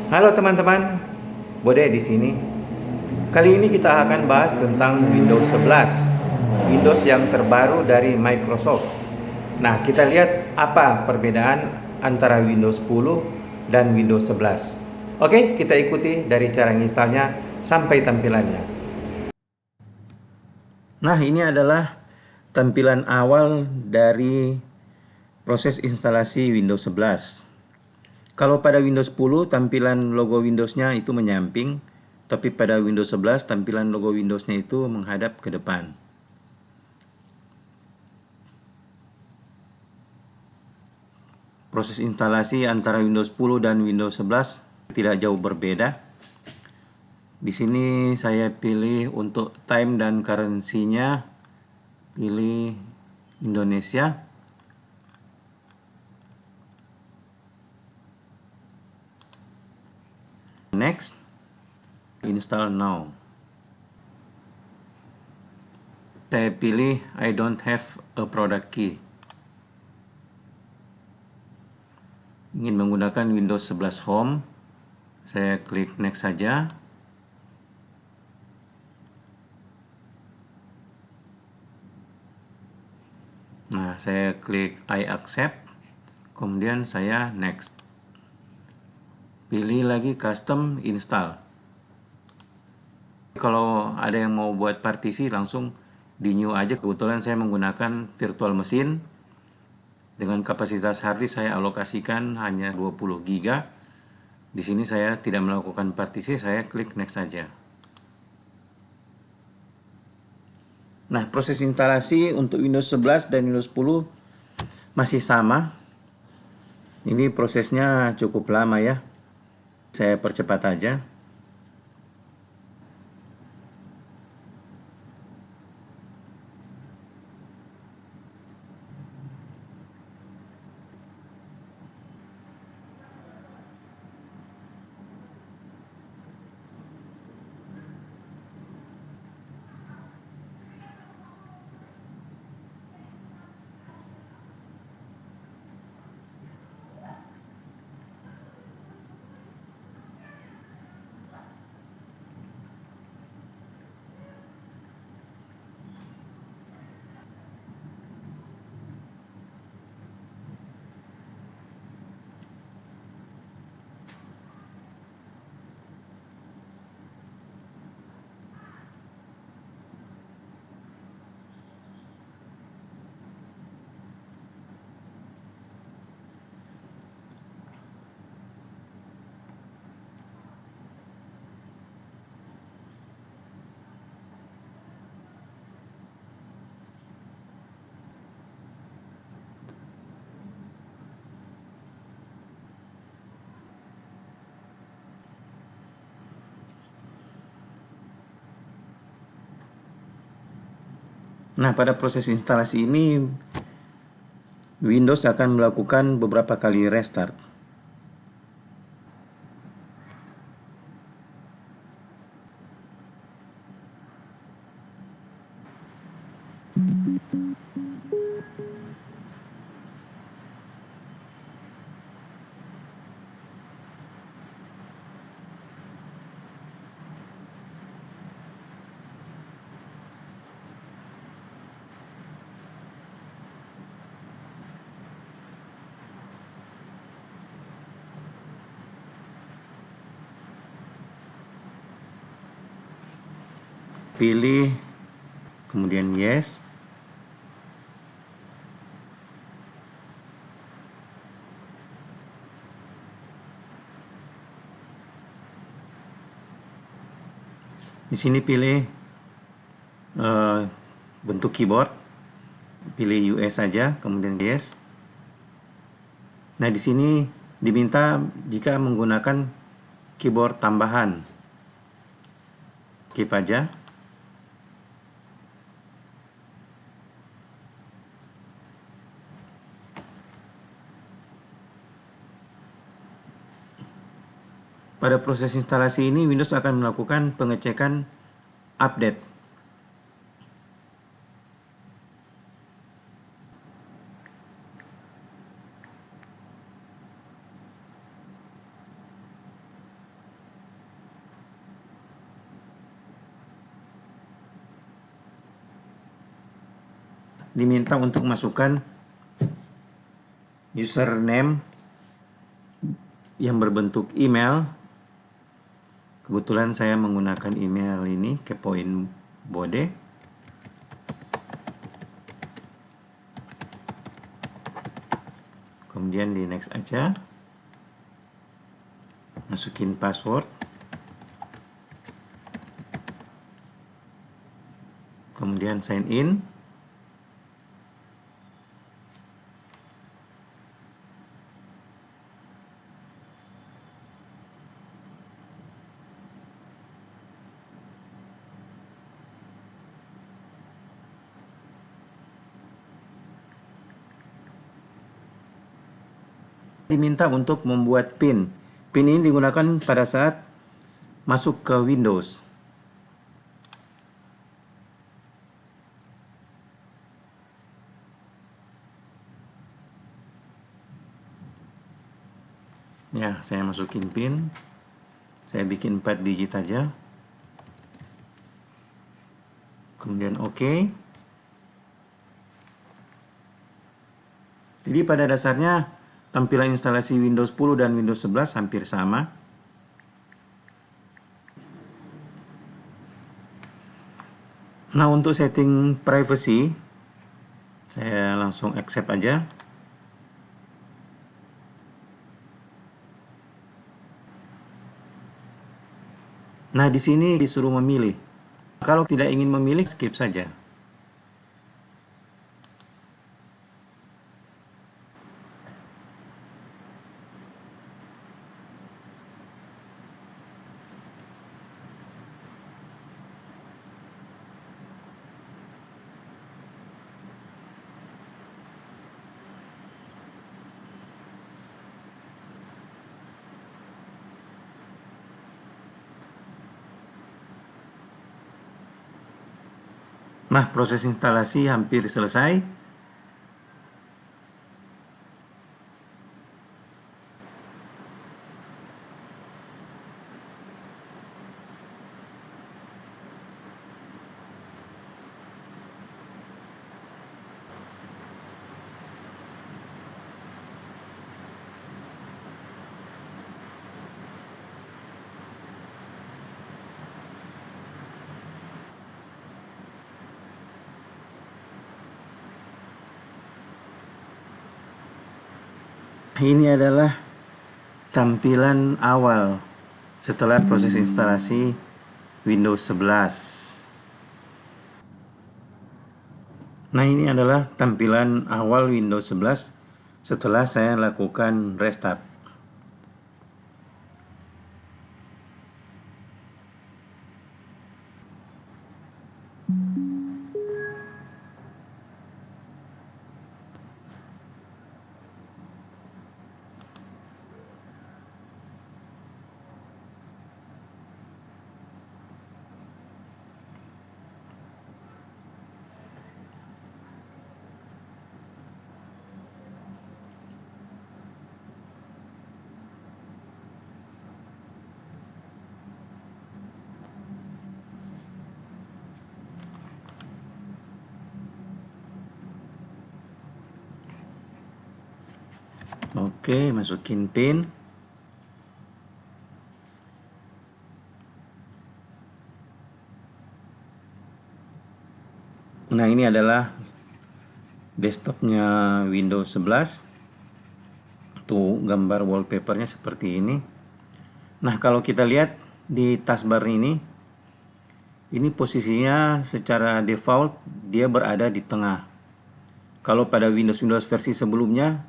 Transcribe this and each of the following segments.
Halo teman-teman, Bode di sini. Kali ini kita akan bahas tentang Windows 11, Windows yang terbaru dari Microsoft. Nah, kita lihat apa perbedaan antara Windows 10 dan Windows 11. Oke, kita ikuti dari cara installnya sampai tampilannya. Nah, ini adalah tampilan awal dari proses instalasi Windows 11. Kalau pada Windows 10 tampilan logo Windows-nya itu menyamping, tapi pada Windows 11 tampilan logo Windows-nya itu menghadap ke depan. Proses instalasi antara Windows 10 dan Windows 11 tidak jauh berbeda. Di sini saya pilih untuk time dan currency-nya, pilih Indonesia. Next, install now. Saya pilih I don't have a product key. Ingin menggunakan Windows 11 Home, saya klik next saja. Nah, saya klik I accept, kemudian saya next. Pilih lagi custom install. Kalau ada yang mau buat partisi langsung di new aja. Kebetulan saya menggunakan virtual machine dengan kapasitas hard disk saya alokasikan hanya 20 GB. Di sini saya tidak melakukan partisi, saya klik next saja. Nah, proses instalasi untuk Windows 11 dan Windows 10 masih sama. Ini prosesnya cukup lama ya. Saya percepat aja. Nah, pada proses instalasi ini Windows akan melakukan beberapa kali restart. Pilih, kemudian yes. Di sini pilih bentuk keyboard, pilih US saja, kemudian yes. Nah, di sini diminta jika menggunakan keyboard tambahan, skip aja. Pada proses instalasi ini Windows akan melakukan pengecekan update. diminta untuk masukkan username yang berbentuk email. Kebetulan saya menggunakan email ini, Kepoin Bode. Kemudian di next aja. Masukin password. Kemudian sign in. Diminta untuk membuat PIN. PIN ini digunakan pada saat masuk ke Windows. Ya, saya masukin PIN. Saya bikin 4 digit aja. Kemudian OK. Jadi pada dasarnya tampilan instalasi Windows 10 dan Windows 11 hampir sama. Nah, untuk setting privacy, saya langsung accept aja. Nah, di sini disuruh memilih. Kalau tidak ingin memilih, skip saja. Nah, proses instalasi hampir selesai. Ini adalah tampilan awal setelah proses instalasi Windows 11. Nah, ini adalah tampilan awal Windows 11 setelah saya lakukan restart. Oke, masukin PIN. Nah, ini adalah desktopnya Windows 11. Tuh, gambar wallpapernya seperti ini. Nah, kalau kita lihat di taskbar ini posisinya secara default dia berada di tengah. Kalau pada Windows versi sebelumnya,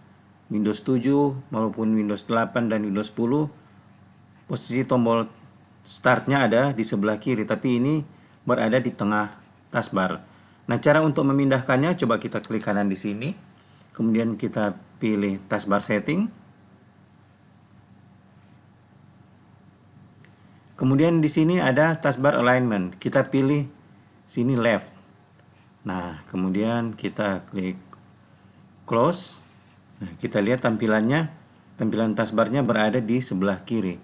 Windows 7 maupun Windows 8 dan Windows 10, posisi tombol startnya ada di sebelah kiri, tapi ini berada di tengah taskbar. Nah, cara untuk memindahkannya, coba kita klik kanan di sini, kemudian kita pilih taskbar setting, kemudian di sini ada taskbar alignment, kita pilih sini left. Nah, kemudian kita klik close. Nah, kita lihat tampilan taskbarnya berada di sebelah kiri.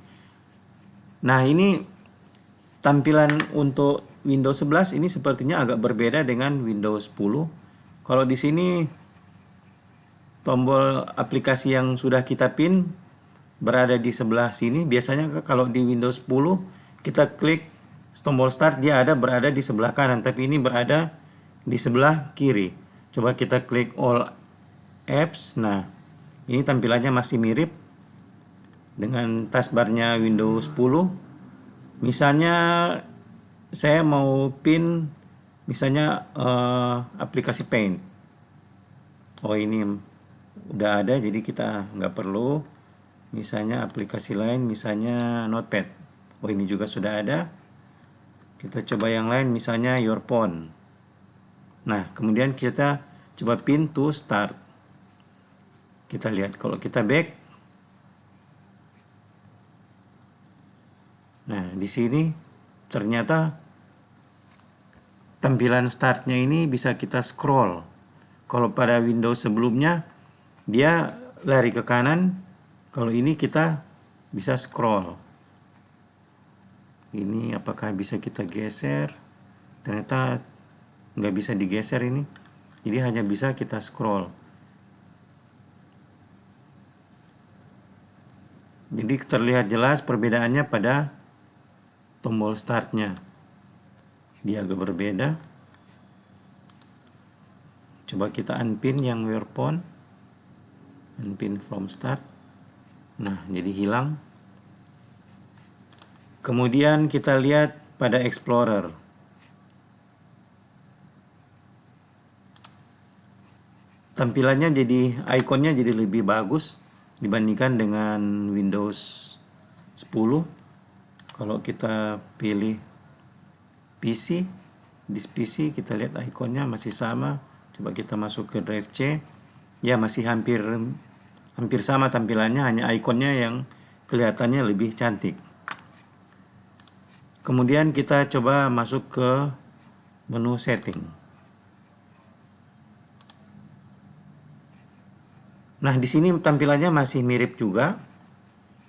Nah, ini tampilan untuk Windows 11 ini sepertinya agak berbeda dengan Windows 10. Kalau di sini tombol aplikasi yang sudah kita pin berada di sebelah sini. Biasanya kalau di Windows 10 kita klik tombol start, dia berada di sebelah kanan, tapi ini berada di sebelah kiri. Coba kita klik all apps. Nah, ini tampilannya masih mirip dengan taskbarnya Windows 10. Misalnya saya mau pin misalnya aplikasi Paint. Oh, ini udah ada, jadi kita nggak perlu. Misalnya aplikasi lain, misalnya Notepad. Oh, ini juga sudah ada. Kita coba yang lain, misalnya Your Phone. Nah, kemudian kita coba pin to start. Kita lihat kalau kita back. Nah, di sini ternyata tampilan startnya ini bisa kita scroll. Kalau pada Windows sebelumnya dia lari ke kanan, kalau ini kita bisa scroll. Ini apakah bisa kita geser? Ternyata nggak bisa digeser ini, jadi hanya bisa kita scroll. Jadi terlihat jelas perbedaannya pada tombol startnya. Dia agak berbeda. Coba kita unpin yang Your Phone, unpin from start. Nah, jadi hilang. Kemudian kita lihat pada Explorer. Tampilannya jadi, ikonnya jadi lebih bagus dibandingkan dengan Windows 10. Kalau kita pilih PC, di PC kita lihat ikonnya masih sama. Coba kita masuk ke drive C, ya masih hampir sama tampilannya, hanya ikonnya yang kelihatannya lebih cantik. Kemudian kita coba masuk ke menu setting. Nah, di sini tampilannya masih mirip juga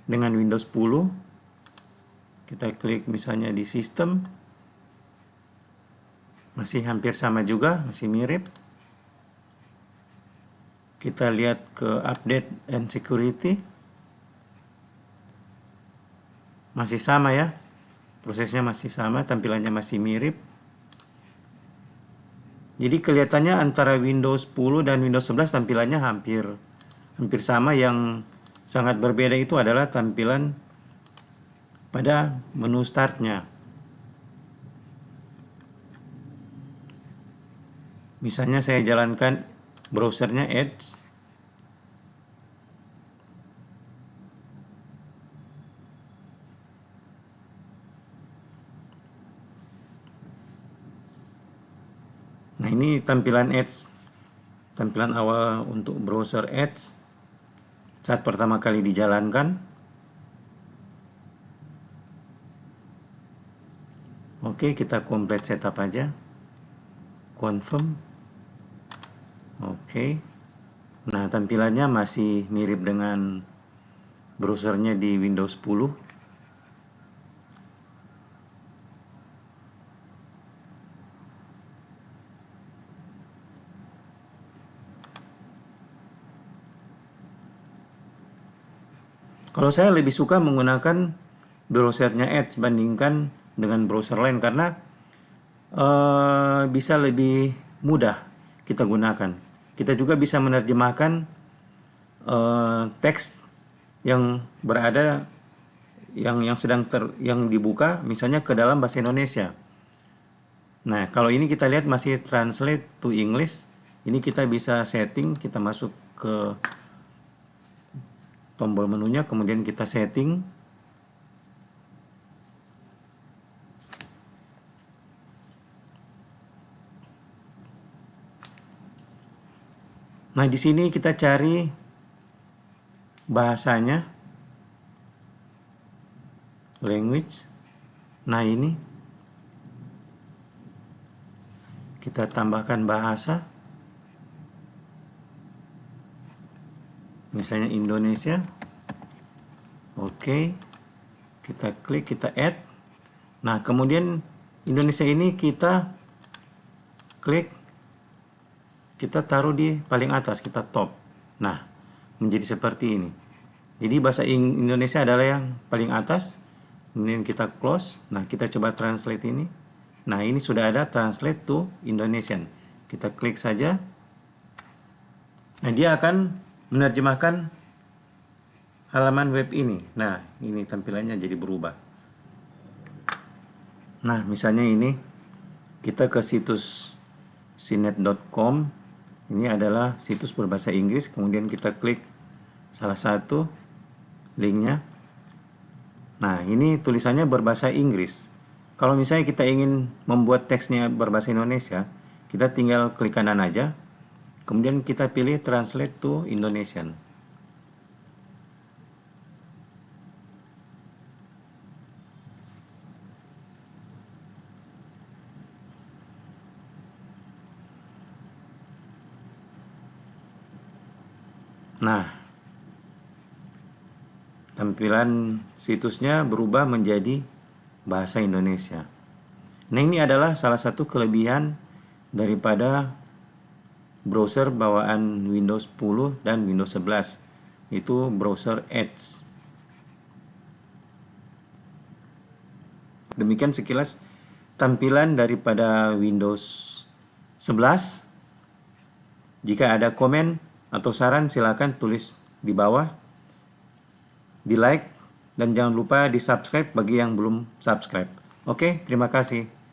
dengan Windows 10. Kita klik misalnya di sistem, masih hampir sama juga, masih mirip. Kita lihat ke update and security, masih sama ya, prosesnya masih sama, tampilannya masih mirip. Jadi kelihatannya antara Windows 10 dan Windows 11 tampilannya hampir sama. Yang sangat berbeda itu adalah tampilan pada menu startnya. Misalnya saya jalankan browsernya Edge. Nah, ini tampilan Edge, tampilan awal untuk browser Edge saat pertama kali dijalankan. Oke, kita complete setup aja. Confirm. Oke. Nah, tampilannya masih mirip dengan browsernya di Windows 10. Kalau saya lebih suka menggunakan browsernya Edge bandingkan dengan browser lain karena bisa lebih mudah kita gunakan. Kita juga bisa menerjemahkan teks yang berada yang yang dibuka misalnya ke dalam bahasa Indonesia. Nah, kalau ini kita lihat masih translate to English. Ini kita bisa setting, kita masuk ke tombol menunya, kemudian kita setting. Nah, di sini kita cari bahasanya, language. Nah, ini kita tambahkan bahasa, misalnya Indonesia. Oke, kita klik, kita add. Nah, kemudian Indonesia ini kita klik kita taruh di paling atas, kita top. Nah, menjadi seperti ini. Jadi bahasa Indonesia adalah yang paling atas, kemudian kita close. Nah, kita coba translate ini. Nah, ini sudah ada translate to Indonesian. Kita klik saja. Nah, dia akan menerjemahkan halaman web ini. Nah, ini tampilannya jadi berubah. Nah, misalnya ini kita ke situs cnet.com. Ini adalah situs berbahasa Inggris. Kemudian kita klik salah satu linknya. Nah, ini tulisannya berbahasa Inggris. Kalau misalnya kita ingin membuat teksnya berbahasa Indonesia, kita tinggal klik kanan aja. Kemudian kita pilih translate to Indonesian. Nah, tampilan situsnya berubah menjadi bahasa Indonesia. Nah, ini adalah salah satu kelebihan daripada browser bawaan Windows 10 dan Windows 11, itu browser Edge. Demikian sekilas tampilan daripada Windows 11. Jika ada komen atau saran, silakan tulis di bawah, di like, dan jangan lupa di subscribe bagi yang belum subscribe. Oke, terima kasih.